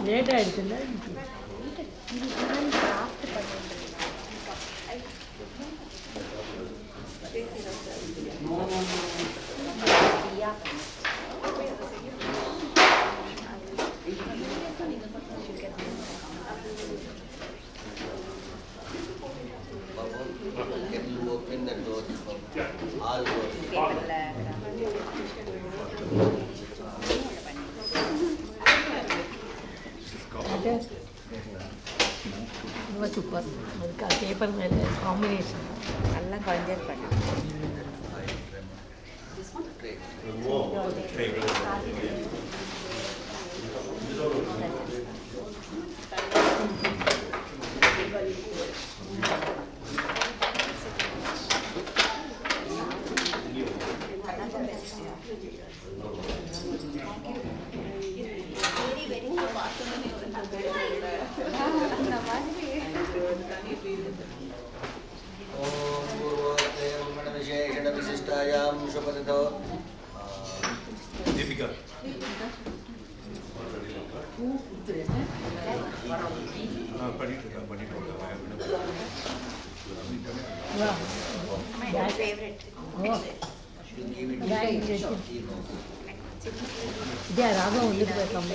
Late ಆಯಿತಿಲ್ಲ Open the doors, all doors. ತುಂಬ super ಅದಕ್ಕೆ ಆ ಪೇಪರ್ ಮೇಲೆ ಕಾಂಬಿನೇಷನ್ ಎಲ್ಲ ಕೊಂಜರ್ ಪಟ್ಟ विशिष्टायां शुभदितो दीपिका ಇದೇ ರಾಗ ಒಂದಿರ್ಬೇಕಮ್ಮ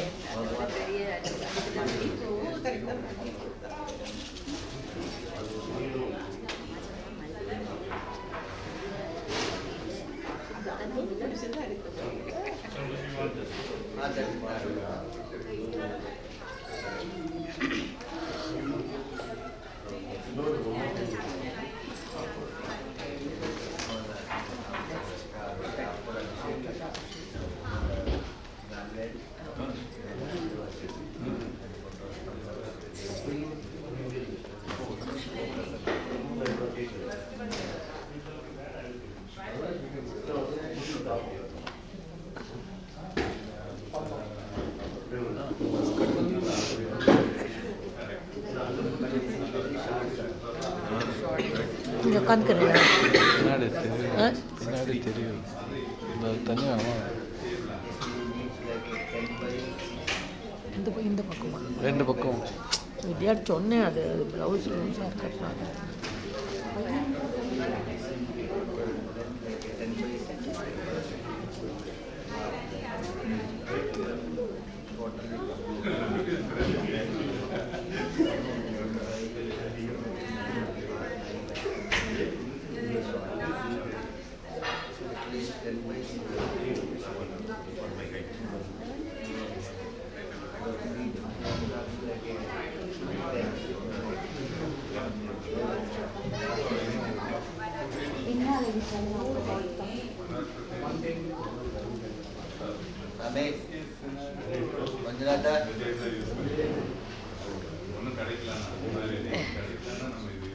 உட்காந்துக்கிறேன் பின்னாடி தெரியும் தண்ணி வேணுமா இந்த பக்கமா ரெண்டு பக்கம் விளையாட்டு சொன்னேன் அது ப்ளவுஸ் லூஸாக இருக்கிறதுனால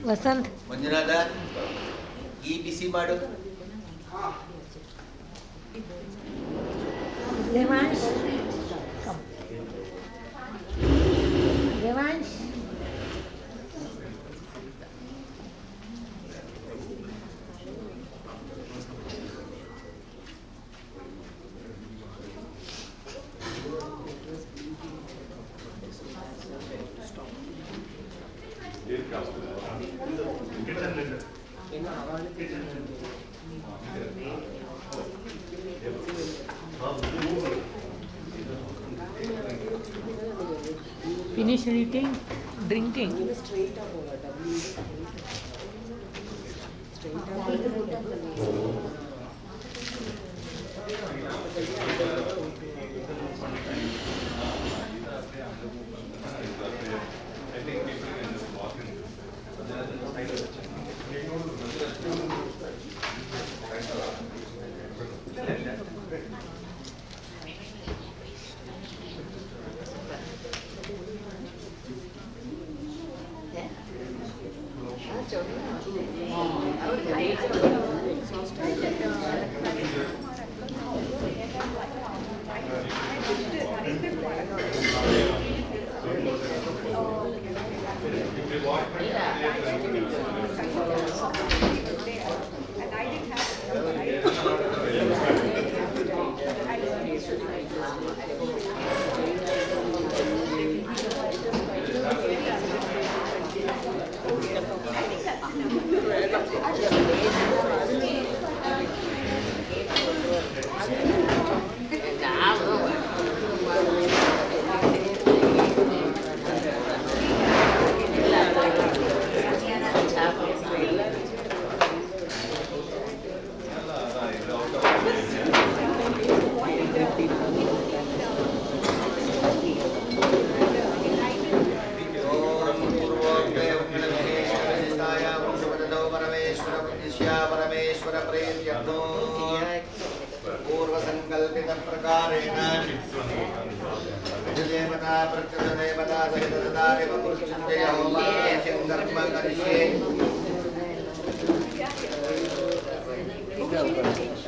ವಸಂತ್ ಮಂಜುನಾಥ ಈ ಬಿಸಿ ಮಾಡು Devansh Devansh Finish eating, drinking. प्रकारेण देवता प्रत्यदेवता सहित सदा देवपुरुषञ्जय होमाख्यं कर्म करिष्ये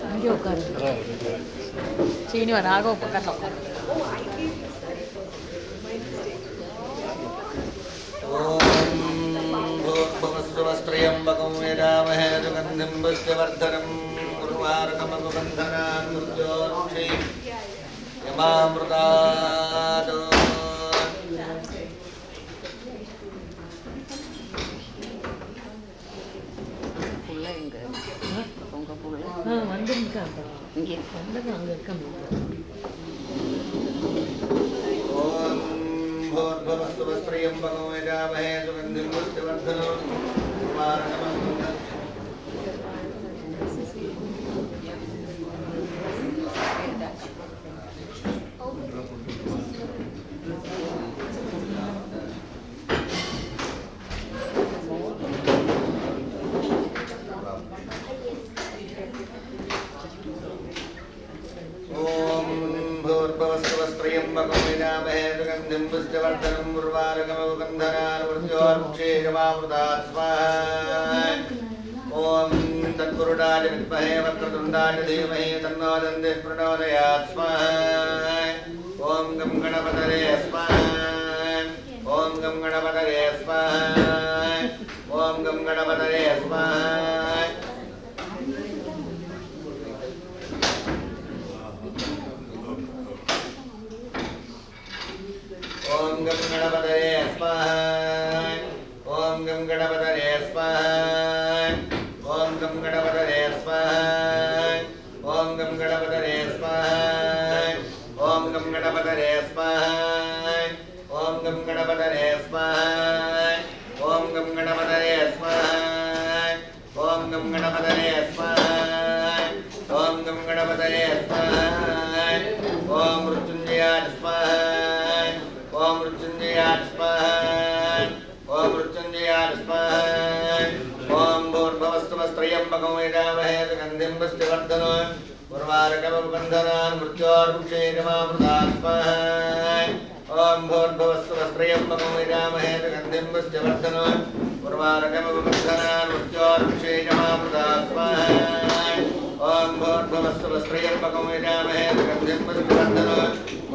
ಹಂಗೆ ಹೋಗ್ತಾರೆ ಚೀನಿವನ್ ಆಗ ಹೋಗ್ಬೇಕಲ್ಲ भूर्भुवस्त्रयम्बकं यजामहे सुगन्धिं पुष्टिवर्धनं उर्वारुकमनुबन्धनान् मृत्योर्मुक्षे यमामृतात् வந்துருக்காங்க இங்கே வந்தது அங்கே இருக்காங்க भूर्भुवस्त्रयम्बकं यजामहे सुगन्धिं पुष्टिवर्धनं उर्वारुकमनुबन्धनान् भूर्भुवस्त्रयम्बकं यजामहे सुगन्धिं पुष्टिवर्धनं उर्वारुकमनुबन्धनान् मृत्योर्मुक्षे यमामृतात् स्वाहा ॐ तत्पुरुषाय विद्महे वक्रतुण्डाय धीमहि तन्नो दन्तिः प्रचोदयात् स्वाहा ॐ गं गणपतये स्वाहा ॐ गं गणपतये स्वाहा ॐ गं गणपतये स्वाहा ॐ गं गणपतये स्वाहा ॐ गं गणपतये स्वाहा ॐ गं गणपतये स्वाहा ॐ गं गणपतये स्वाहा ॐ गं गणपतये स्वाहा ॐ गं गणपतये स्वाहा ॐ गं गणपतये स्वाहा ॐ गं गणपतये स्वाहा ॐ गं गणपतये स्वाहा ॐ मृत्युञ्जयाय स्वाहा ॐ मृत्युञ्जयाय स्वाहा ॐ मृत्युञ्जयाय स्वाहा ॐ भूर्भुवस्त्रयम्बकं यजामहे सुगन्धिं पुष्टिवर्धनं उर्वारुकमनुबन्धनान् मृत्योर्मुक्षे यमामृतात् स्वाहा ॐ भूर्भुवस्त्रयम्बकं यजामहे सुगन्धिं पुष्टिवर्धनं उर्वारुकमनुबन्धनान् मृत्योर्मुक्षे यमामृतात् स्वाहा ॐ भूर्भुवस्त्रयम्बकं यजामहे सुगन्धिं पुष्टिवर्धनं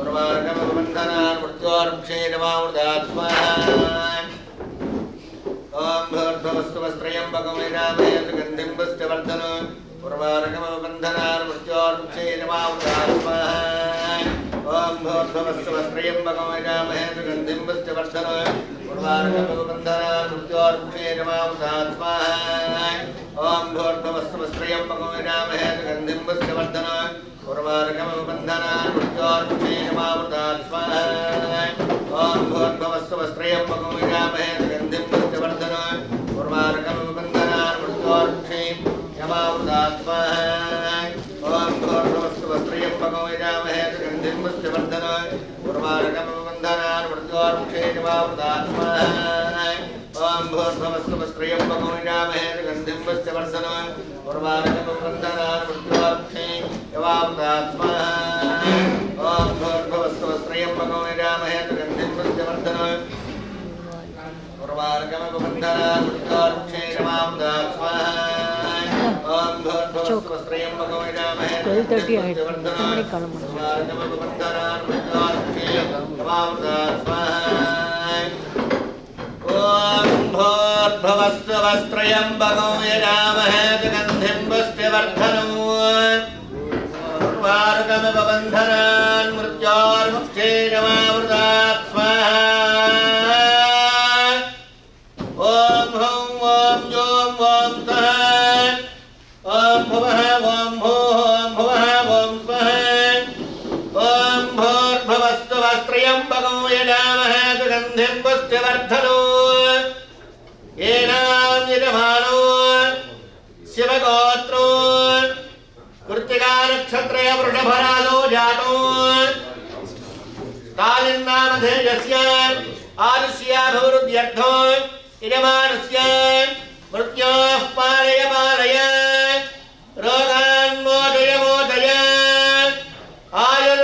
उर्वारुकमनुबन्धनान् मृत्योर्मुक्षे यमामृतात् स्वाहा ॐ भूर्भुवस्त्रयम्बकं यजामहे सुगन्धिं पुष्टिवर्धनं उर्वारुकमनुबन्धनान् मृत्योर्मुक्षे यमामृतात् स्वाहा ॐ भूर्भुवस्त्रयम्बकं यजामहे सुगन्धिं पुष्टिवर्धनं उर्वारुकमनुबन्धनान् मृत्योर्मुक्षे यमामृतात् स्वाहा ॐ भूर्भुवस्त्रयम्बकं यजामहे सुगन्धिं पुष्टिवर्धनं उर्वारुकमनुबन्धनान् मृत्योर्मुक्षे यमामृतात् स्वाहा ॐ भूर्भुवस्त्रयम्बकं यजामहे सुगन्धिं पुष्टिवर्धनं उर्वारुकमनुबन्धनान् मृत्योर्मुक्षे यमामृतात् स्वाहा ॐ भूर्भुवस्त्रयम्बकं यजामहे सुगन्धिं पुष्टिवर्धनं उर्वारुकमनुबन्धनान् मृत्योर्मुक्षे यमामृतात् स्वाहा ॐ भूर्भुवस्त्रयम्बकं यजामहे सुगन्धिं पुष्टिवर्धनं उर्वारुकमनुबन्धनान् मृत्योर्मुक्षे यमामृतात् स्वाहा ॐ भूर्भुवस्त्रयम्बकं यजामहे सुगन्धिं पुष्टिवर्धनं उर्वारुकमनुबन्धनान् मृत्योर्मुक्षे यमामृतात् स्वाहा ॐ भूर्भुवस्त्रयम्बकं यजामहे सुगन्धिं पुष्टिवर्धनं उर्वारुकमनुबन्धनान् मृत्योर्मुक्षे यमामृतात् स्वाहा ॐ भूर्भुवस्त्रयम्बकं यजामहे सुगन्धिं पुष्टिवर्धनं उर्वारुकमनुबन्धनान् मृत्योर्मुक्षे यमामृतात् स्वाहा ॐ हौं ॐ यों ॐ सः ॐ भुवः ॐ भूः ॐ भुवः ॐ स्वः ॐ भूर्भुवस्त्रयम्बकं यजामहे सुगन्धिं पुष्टिवर्धनं येनां यजमानो शिवगोत्रो कृत्तिका नक्षत्रे वृषभराजो जातो कालिन्नामधेयस्य आयुष्याभिवृद्ध्यर्थो यजमानस्य मृत्योः पालय पालय रोगान् मोचय मोचय आयुर्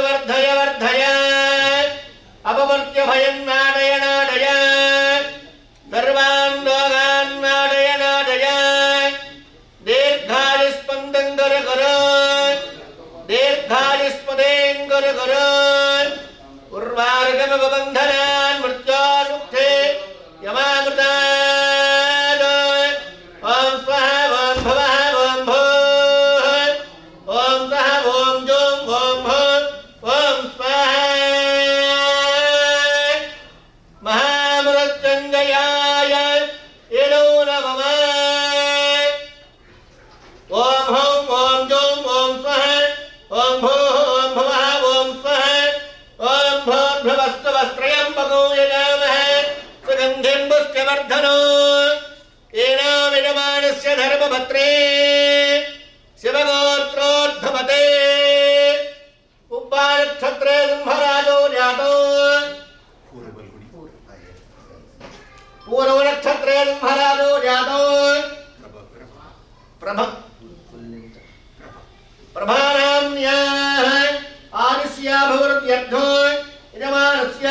भवबन्धनान् मृत्योर्मुक्ते यमामृतात् ॐ स्वः ॐ भवः ॐ भूः ॐ सः ॐ जुं ॐ भूः ॐ स्वाहा महामृत्युञ्जयाय इडो नमः ॐ हौं ॐ जुं ॐ स्वः ॐ भूः ॐ भुवः ॐ स्वः ॐ भूर्भुवस्सुवस्त्रयम्बको यजामहे सुगन्धिं पुष्टिवर्धनो येनामिडमानस्य धर्मपत्रे शिवगोत्रोद्धमते उपानक्षत्रे सिंहराजो जातो पूर्वनक्षत्रे सिंहराजो जातो प्रभानाम्न्याः आदिस्या भवत्यर्थो यजमानस्य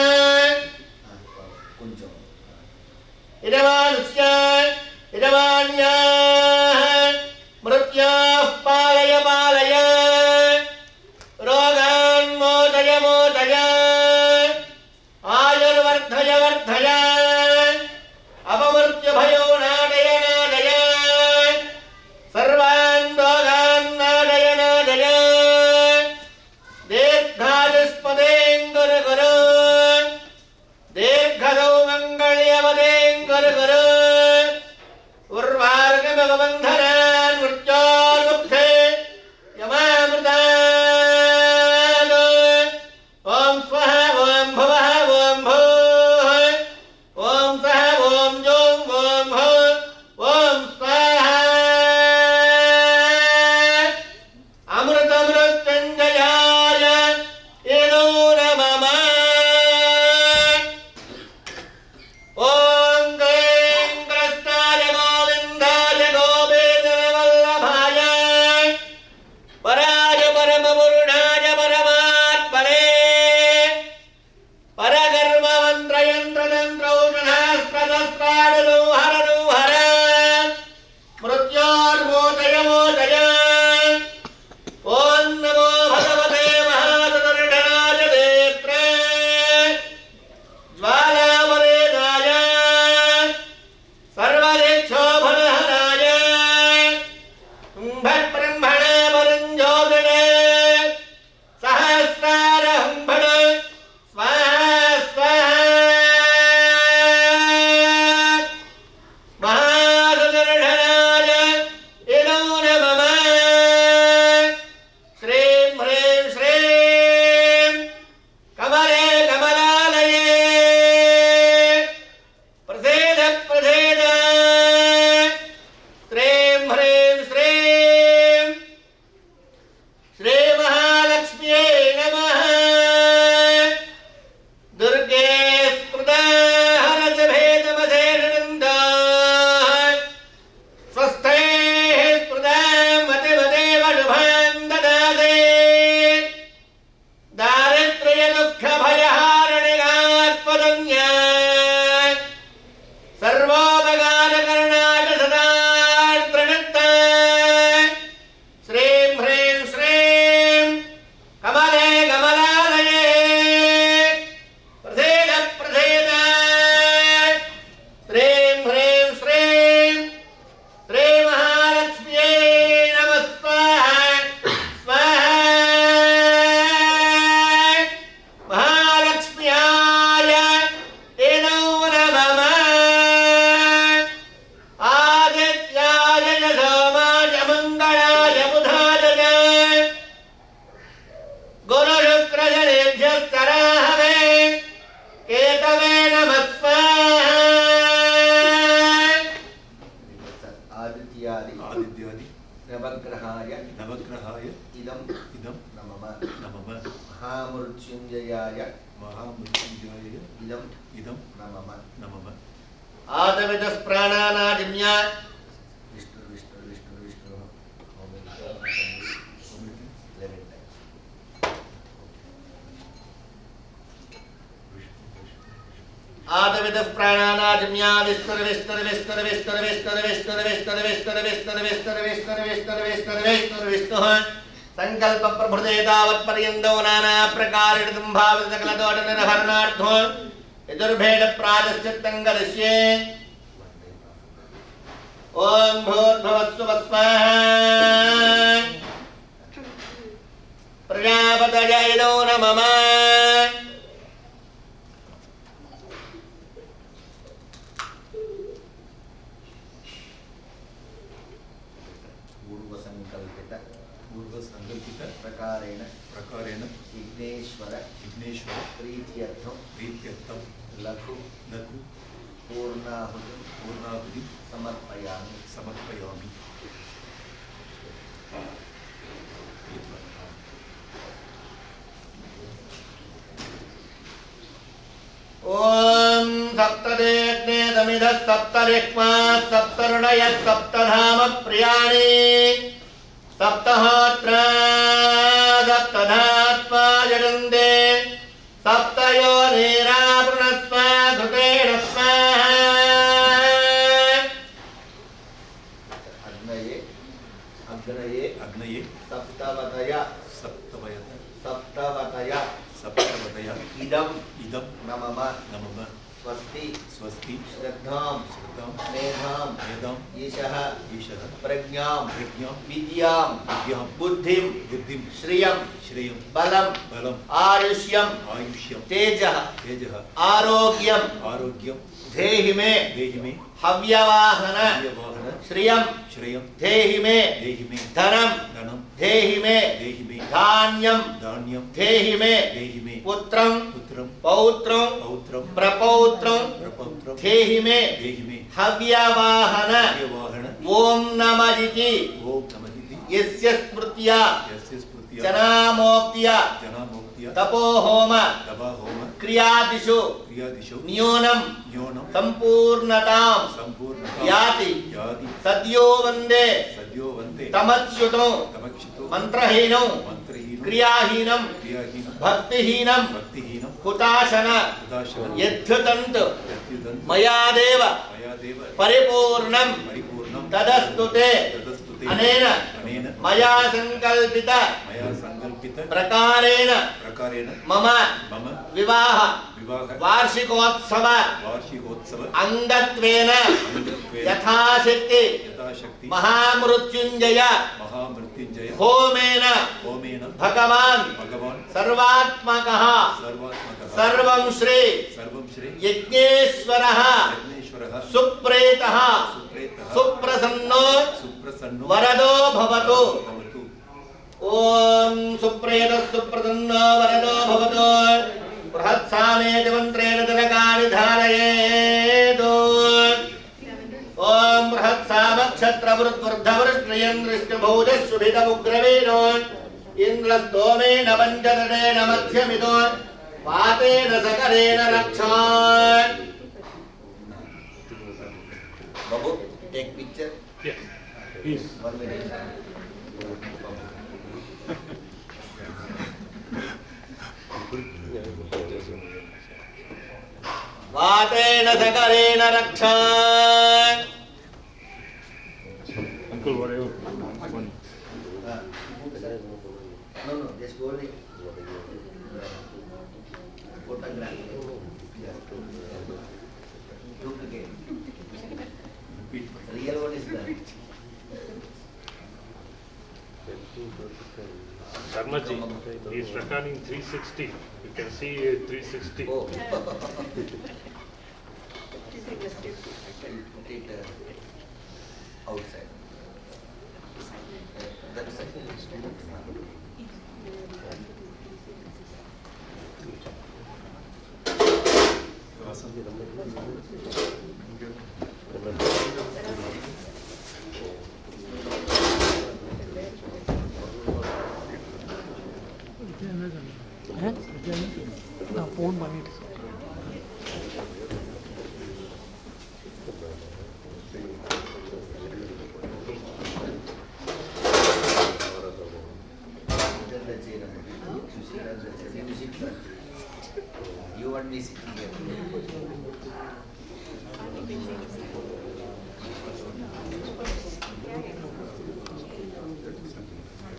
यजमान्याः मृत्याः पालय पालय रोगान् मोचय मोचय आयुर्वर्धय वर्धय अपमृत्युभयो नाडय नाडय सर्वान् रोगान् नाडय नाडय दीर्घायुष्पदें गुरु गुरु दीर्घदौ मङ्गल्यवदें गुरु गुरु उर्वारुकमवबन्धनान् मृत्योर्मुक्ते यमामृतात् ॐ स्वः ॐ भुवः ॐ भूः ॐ सः ॐ जुं ॐ भूः ॐ स्वाहा अमृतमृत्युञ्जयाय इडो नमः ॐ क्लीं कृष्णाय गोविन्दाय गोपीजनवल्लभाय पराय परमपुरुषाय परमात्मने परकर्ममन्त्रयन्त्रतन्त्रौषधास्त्रशस्त्राणुहर मृत्योर्मोचय मोचय ॐ नमो भगवते महासुदर्शनाय नेत्रे ज्वालावरेदाय सर्वदिक्षोभनहराय हुम्भट्ब्रह्मणे वरुञ्जोगिने सहस्रारहुम्भण स्वाहा स्वाहा महासुदर्शनाय इडो नमः श्रीं ह्रीं श्रीं कमले कमलालये प्रसीद प्रसीद श्रीं ह्रीं श्रीं श्रीमहालक्ष्म्यै नमः दुर्गे स्मृता हरसभेदमशेषनन्दा स्वस्थैः स्मृतां मतिमदेव शुभां ददाति दारिद्र्यदुःखभयहारिणिगात्मदन्या सर्वोपकारकरणाय सदार्त्रनित्ता श्रीं ह्रीं श्रीं कमले कमलालये प्रसीद प्रसीद श्रीं ह्रीं श्रीं श्रीमहालक्ष्म्यै नमः स्वाहा स्वाहा महालक्ष्म्याय इडो नमः आदित्याय च सोमाय मङ्गलाय बुधाय च गुरुशुक्रशनेभ्यस्तराहवे केतवे नमः स्वाहा आदित्यादि नवग्रहाय इदं नमः महामृत्युञ्जयाय इदं नमः आदविदः प्राणानादिम्या विष्णु विष्णु विष्णु विष्णु आदविदः प्राणानादिम्या विस्तर विस्तर विस्तर विस्तर विस्तर विस्तर विस्तर विस्तर विस्तर विस्तर विस्तर विस्तर विस्तर विस्तर विष्णुः संकल्प प्रभृते तावत् पर्यन्तो नाना प्रकारेण संभावित सकल दोष निर्हरणार्थो यजुर्भेद प्रायश्चित्तं करिष्ये ओम भूर्भुवस्सुवः स्वाहा प्रजापतये नमः पूर्वसंकल्पित प्रकारेण विघ्नेश्वर प्रीत्यर्थं लघु पूर्णाहुति समर्पयामि ओम सप्तदेग्ने समिधः सप्तरिक्मा सप्तऋणयः सप्तधाम प्रियाणि सप्तहोत्रा सप्तधात्मा जडन्ते सप्तयोनिरावृणस्व घृतेन स्वाहा अग्नये सप्तवतय इदं नमः स्वस्ति श्रद्धां मेधां ईशः प्रज्ञां विद्यां बुद्धिं श्रियं बलं आयुष्यं तेजः आरोग्यं देहि मे हव्यवाहन श्रियं देहि मे धनं देहि मे धान्यं देहि मे पुत्रं पौत्रं प्रपौत्रं देहि मे हव्यवाहन ओम नमः इति यस्य स्मृत्या जनामोक्त्या तपोहोम क्रियादिषु न्यूनं संपूर्णतां याति सद्यो वन्दे तमच्युतो मंत्रहीनं क्रियाहीनं भक्तिहीनं हुताशन यद्युतन्त मया देव परिपूर्णं तदस्तुते अनेन मया संकल्पित प्रकारेण मम विवाह वार्षिकोत्सव अंगत्वेन यथाशक्ति महामृत्युंजय होमेन भगवान् सर्वात्मकः सर्वं श्री यज्ञेश्वरः सुप्रेतः सुप्रसन्नो वरदो भवतु ओम सुप्रेतः सुप्रसन्नो वरदो भवतु बृहत्सामेति मन्त्रेण तिलकानि धारयेत् ओम बृहत्सामक्षत्रवृद्वर्धवृष्ट्रियन्द्रिष्टभुजशुभितमुग्रवीरो इन्द्रस्तोमेन पञ्चतटेन मध्यमितो वातेन सकरेण रक्षात् Babu, take picture. Yes. Please. 1 minute. वातेन सकरेण रक्षात् Uncle, what are you? No, just hold it. Photograph. Look again. Real one is that. Sharmaji, he is recording 360. You can see 360. Oh. Put it outside. That side. நான் phone பண்ணிட்டு You want me sitting here?